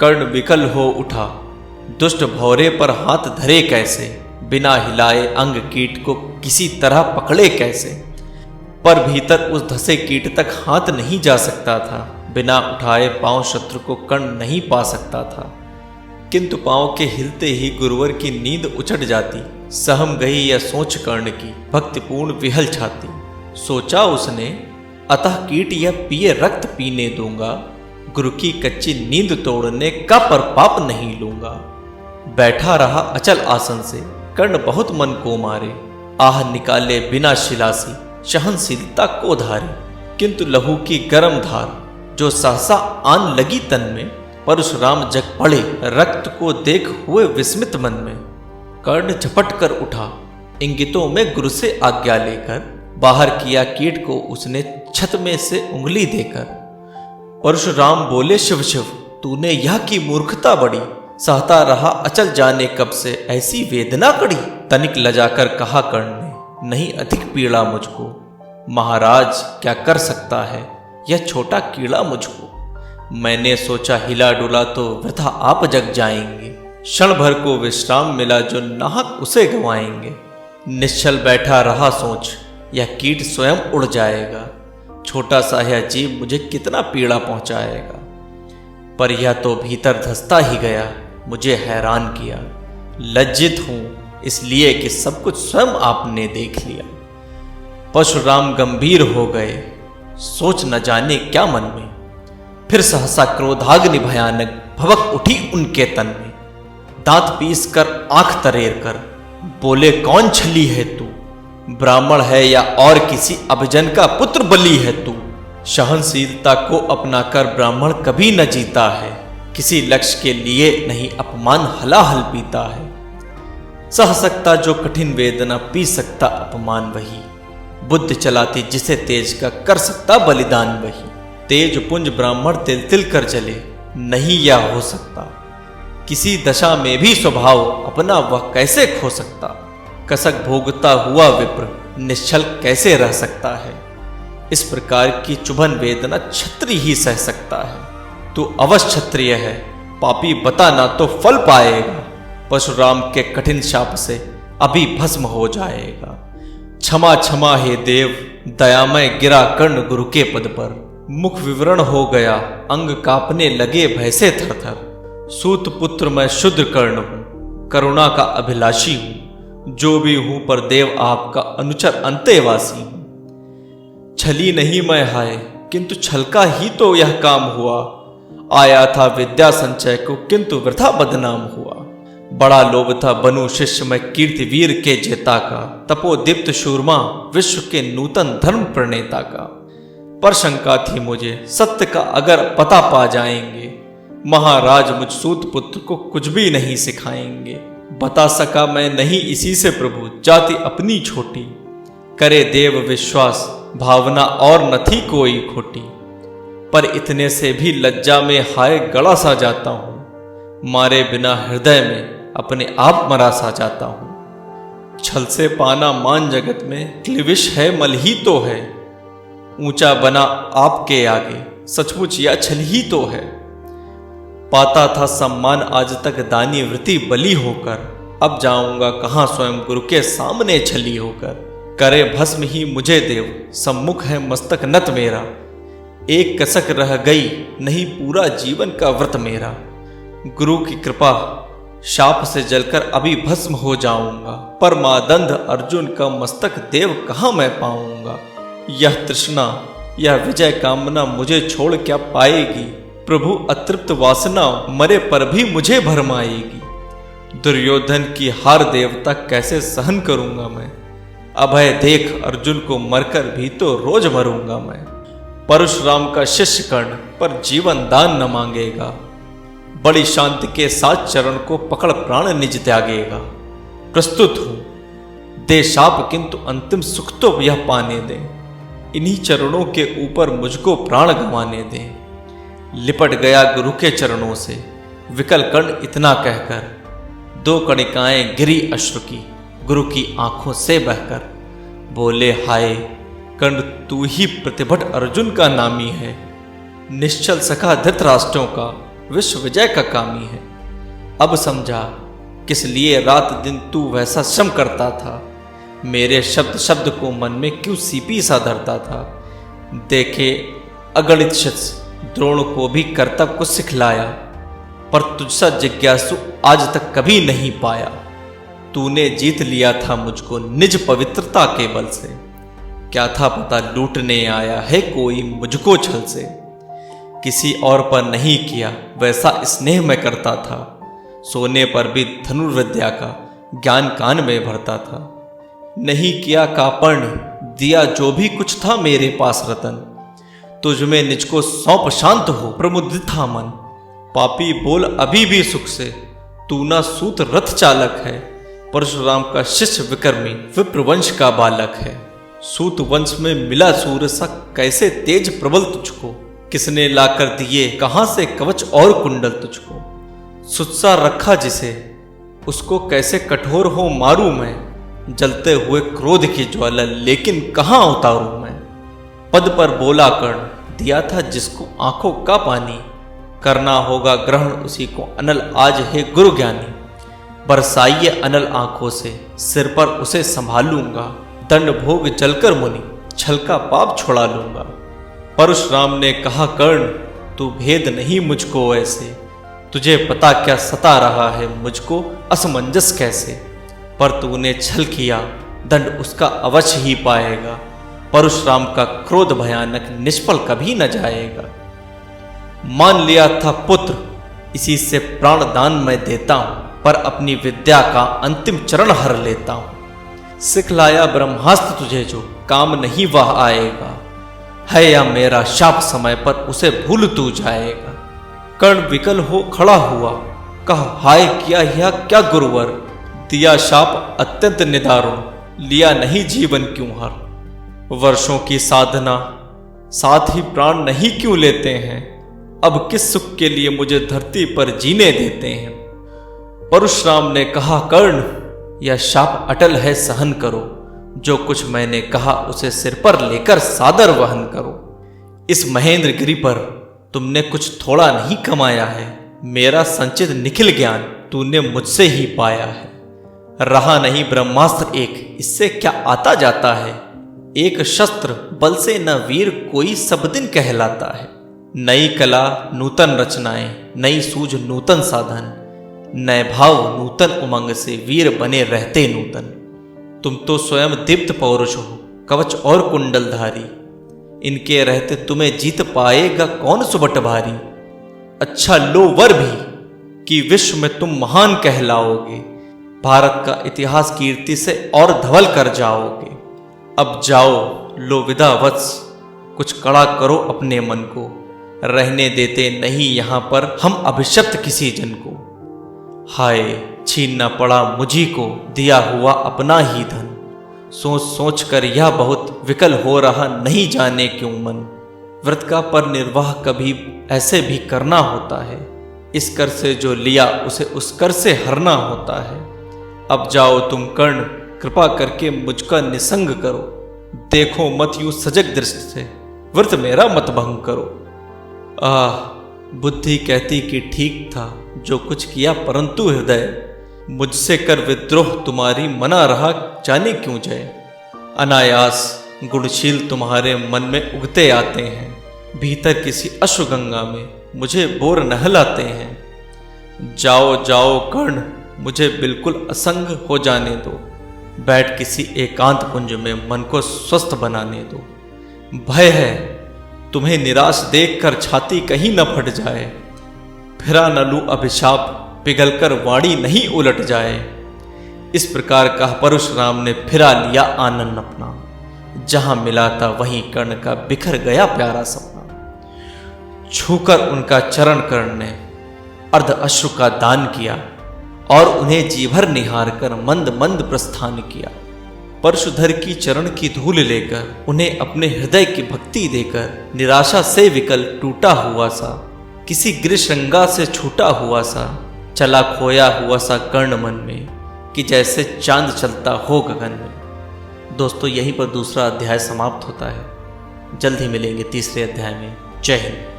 कर्ण विकल हो उठा, दुष्ट भौरे पर हाथ धरे कैसे, बिना हिलाए अंग कीट को किसी तरह पकड़े कैसे। पर भीतर उस धसे कीट तक हाथ नहीं जा सकता था, बिना उठाए पांव शत्रु को कर्ण नहीं पा सकता था। किंतु पांव के हिलते ही गुरुवर की नींद उचट जाती। सहम गई यह सोच कर्ण की भक्तिपूर्ण विहल छाती। सोचा उसने, अतः कीट यह पिए रक्त पीने दूंगा, गुरु की कच्ची नींद तोड़ने का पर पाप नहीं लूंगा। बैठा रहा अचल आसन से, कर्ण बहुत मन को मारे, आह निकाले बिना शिलासी, सहनशीलता को धारे। किंतु लहू की गर्म धार जो सहसा आन लगी तन में, परशुराम जग पड़े रक्त को देख हुए विस्मित मन में। कर्ण झपट कर उठा, इंगितों में गुरु से आज्ञा लेकर, बाहर किया कीट को उसने छत में से उंगली देकर। परशुराम बोले, शिव शिव तूने यह की मूर्खता बड़ी, सहता रहा अचल जाने कब से ऐसी वेदना कड़ी। तनिक लजाकर कहा कर्ण ने, नहीं अधिक पीड़ा मुझको, महाराज क्या कर सकता है यह छोटा कीड़ा मुझको। मैंने सोचा हिला डुला तो वृथा आप जग जाएंगे, क्षण भर को विश्राम मिला जो नाहक उसे गंवाएंगे। निश्चल बैठा रहा सोच, यह कीट स्वयं उड़ जाएगा, छोटा सा यह जीव मुझे कितना पीड़ा पहुंचाएगा। पर यह तो भीतर धंसता ही गया, मुझे हैरान किया। लज्जित हूं इसलिए कि सब कुछ स्वयं आपने देख लिया। परशुराम गंभीर हो गए, सोच न जाने क्या मन में। फिर सहसा क्रोधाग्नि भयानक भवक उठी उनके तन में। दांत पीस कर आंख तरेर कर बोले, कौन छली है तू, ब्राह्मण है या और किसी अभिजन का पुत्र बलि है तू। सहनशीलता को अपनाकर ब्राह्मण कभी न जीता है, किसी लक्ष्य के लिए नहीं अपमान हलाहल पीता है। सह सकता जो कठिन वेदना, पी सकता अपमान वही, बुद्धि चलाती जिसे तेज का, कर सकता बलिदान वही। तेज पुंज ब्राह्मण तिल तिल कर जले, नहीं यह हो सकता, किसी दशा में भी स्वभाव अपना वह कैसे खो सकता। कसक भोगता हुआ विप्र निश्चल कैसे रह सकता है, इस प्रकार की चुभन वेदना क्षत्रिय ही सह सकता है। तू अवश्य क्षत्रिय है, पापी बता ना तो फल पाएगा। परशुराम के कठिन शाप से अभी भस्म हो जाएगा। क्षमा क्षमा हे देव, दयामय गिरा कर्ण गुरु के पद पर। मुख विवरण हो गया, अंग कांपने लगे भय से थरथर। सूत पुत्र मैं शुद्ध कर्ण हूं, करुणा का अभिलाषी हूं, जो भी हूं पर देव आपका अनुचर अंतेवासी हूं। छली नहीं मैं हाय, किंतु छल का ही तो यह काम हुआ। आया था विद्या संचय को, किंतु वृथा बदनाम हुआ। बड़ा लोभ था बनूं शिष्य मैं कीर्ति वीर के जेता का, तपोदीप्त शूरमा विश्व के नूतन धर्म प्रणेता का। पर शंका थी मुझे, सत्य का अगर पता पा जाएंगे, महाराज मुझ सूत पुत्र को कुछ भी नहीं सिखाएंगे। बता सका मैं नहीं इसी से प्रभु, जाति अपनी छोटी, करे देव विश्वास भावना और न थी कोई खोटी। पर इतने से भी लज्जा में हाय गड़ा सा जाता हूं, मारे बिना हृदय में अपने आप मरा सा जाता हूं। छल से पाना मान जगत में क्लिविश है मल ही तो है, ऊंचा बना आपके आगे सचमुच या छल ही तो है। पाता था सम्मान आज तक दानी वृत्ति बली होकर, अब जाऊंगा कहां स्वयं गुरु के सामने छली होकर। करे भस्म ही मुझे देव, सम्मुख है मस्तक नत मेरा। एक कसक रह गई नहीं पूरा जीवन का व्रत मेरा। गुरु की कृपा शाप से जलकर अभी भस्म हो जाऊंगा, पर मादंध अर्जुन का मस्तक देव कहां मैं पाऊंगा। यह तृष्णा यह विजय कामना मुझे छोड़ क्या पाएगी, प्रभु अतृप्त वासना मरे पर भी मुझे भरमाएगी। दुर्योधन की हार देवता कैसे सहन करूंगा मैं, अभय देख अर्जुन को मरकर भी तो रोज मरूंगा मैं। परशुराम का शिष्य कर्ण पर जीवन दान न मांगेगा, बड़ी शांति के साथ चरण को पकड़ प्राण निज त्यागेगा। प्रस्तुत हूं दे शाप किंतु अंतिम सुख तो यह पाने दे, इन्हीं चरणों के ऊपर मुझको प्राण गंवाने दे। लिपट गया गुरु के चरणों से विकल कर्ण इतना कहकर, दो कणिकाएं गिरी अश्रु की गुरु की आंखों से बहकर। बोले हाय कर्ण तू ही प्रतिभट अर्जुन का नामी है, निश्चल सखा धृतराष्ट्रों का विश्व विजय का कामी है। अब समझा किस लिए रात दिन तू वैसा श्रम करता था, मेरे शब्द शब्द को मन में क्यों सीपी सा धरता था। देखे अगणित शख्स द्रोण को भी कर्तव्य को सिखलाया, पर तुझसा जिज्ञासु आज तक कभी नहीं पाया। तूने जीत लिया था मुझको निज पवित्रता के बल से, क्या था पता लूटने आया है कोई मुझको छल से। किसी और पर नहीं किया वैसा स्नेह मैं करता था, सोने पर भी धनुर्विद्या का ज्ञान कान में भरता था। नहीं किया कापर्ण दिया जो भी कुछ था मेरे पास रतन, तुझ में निज को सौंप शांत हो प्रमुदित था मन। पापी बोल अभी भी सुख से, तू ना सूत रथ चालक है, परशुराम का शिष्य विक्रमी विप्रवंश का बालक है। सूत वंश में मिला सूर्य सा कैसे तेज प्रबल तुझको, किसने लाकर दिए कहां से कवच और कुंडल तुझको। सुत्सा रखा जिसे उसको कैसे कठोर हो मारूं मैं, जलते हुए क्रोध की ज्वाला लेकिन कहां उतारूं मैं। पद पर बोला कर्ण दिया था जिसको आंखों का पानी, करना होगा ग्रहण उसी को अनल आज है गुरु ज्ञानी। बरसाइए अनल आंखों से सिर पर उसे संभालूंगा, दंड भोग जलकर मुनि छल का पाप छोड़ा लूंगा। परशुराम ने कहा कर्ण तू भेद नहीं मुझको ऐसे, तुझे पता क्या सता रहा है मुझको असमंजस कैसे। पर तूने छल किया दंड उसका अवश्य ही पाएगा, परशुराम का क्रोध भयानक निष्फल कभी न जाएगा। मान लिया था पुत्र इसी से प्राण दान मैं देता हूं, पर अपनी विद्या का अंतिम चरण हर लेता हूं। सिखलाया ब्रह्मास्त्र तुझे जो काम नहीं वह आएगा, है या मेरा शाप समय पर उसे भूल तू जाएगा। कर्ण विकल हो खड़ा हुआ कहा हाय किया यह क्या गुरुवर, दिया शाप अत्यंत निदारुण लिया नहीं जीवन क्यों हर। वर्षों की साधना साथ ही प्राण नहीं क्यों लेते हैं, अब किस सुख के लिए मुझे धरती पर जीने देते हैं। परशुराम ने कहा कर्ण यह शाप अटल है सहन करो, जो कुछ मैंने कहा उसे सिर पर लेकर सादर वहन करो। इस महेंद्र गिरि पर तुमने कुछ थोड़ा नहीं कमाया है, मेरा संचित निखिल ज्ञान तूने मुझसे ही पाया है। रहा नहीं ब्रह्मास्त्र एक इससे क्या आता जाता है, एक शस्त्र बल से न वीर कोई सब दिन कहलाता है। नई कला नूतन रचनाएं नई सूझ नूतन साधन, नए भाव नूतन उमंग से वीर बने रहते नूतन। तुम तो स्वयं दीप्त पौरुष हो कवच और कुंडलधारी, इनके रहते तुम्हें जीत पाएगा कौन सुबट भारी। अच्छा लो वर भी कि विश्व में तुम महान कहलाओगे, भारत का इतिहास कीर्ति से और धवल कर जाओगे। अब जाओ लो विदा वत्स, कुछ कड़ा करो अपने मन को, रहने देते नहीं यहां पर हम अभिशप्त किसी जन को। हाय छीनना पड़ा मुझी को दिया हुआ अपना ही धन, सोच सोच कर यह बहुत विकल हो रहा नहीं जाने क्यों मन। व्रत का पर निर्वाह कभी ऐसे भी करना होता है, इस कर से जो लिया उसे उस कर से हरना होता है। अब जाओ तुम कर्ण कृपा करके मुझका निसंग करो, देखो मत यूं सजग दृष्टि से व्रत मेरा मत भंग करो। बुद्धि कहती कि ठीक था जो कुछ किया, परंतु हृदय मुझसे कर विद्रोह तुम्हारी मना रहा जाने क्यों जय। अनायास गुणशील तुम्हारे मन में उगते आते हैं, भीतर किसी अश्वगंगा में मुझे बोर नहलाते हैं। जाओ जाओ कर्ण मुझे बिल्कुल असंग हो जाने दो, बैठ किसी एकांत कुंज में मन को स्वस्थ बनाने दो। भय है तुम्हें निराश देखकर छाती कहीं न फट जाए, फिरा न लूं अभिशाप पिघलकर वाणी नहीं उलट जाए। इस प्रकार कहा परशुराम ने फिरा लिया आनंद अपना, जहां मिला था वहीं कर्ण का बिखर गया प्यारा सपना। छूकर उनका चरण कर्ण ने अर्ध अश्रु का दान किया, और उन्हें जी भर निहार कर मंद मंद प्रस्थान किया। परशुधर की चरण की धूल लेकर उन्हें अपने हृदय की भक्ति देकर, निराशा से विकल टूटा हुआ सा किसी गिरिशृंगा से छूटा हुआ सा, चला खोया हुआ सा कर्ण मन में कि जैसे चांद चलता हो गगन में। दोस्तों यहीं पर दूसरा अध्याय समाप्त होता है। जल्द ही मिलेंगे तीसरे अध्याय में। जय हिंद।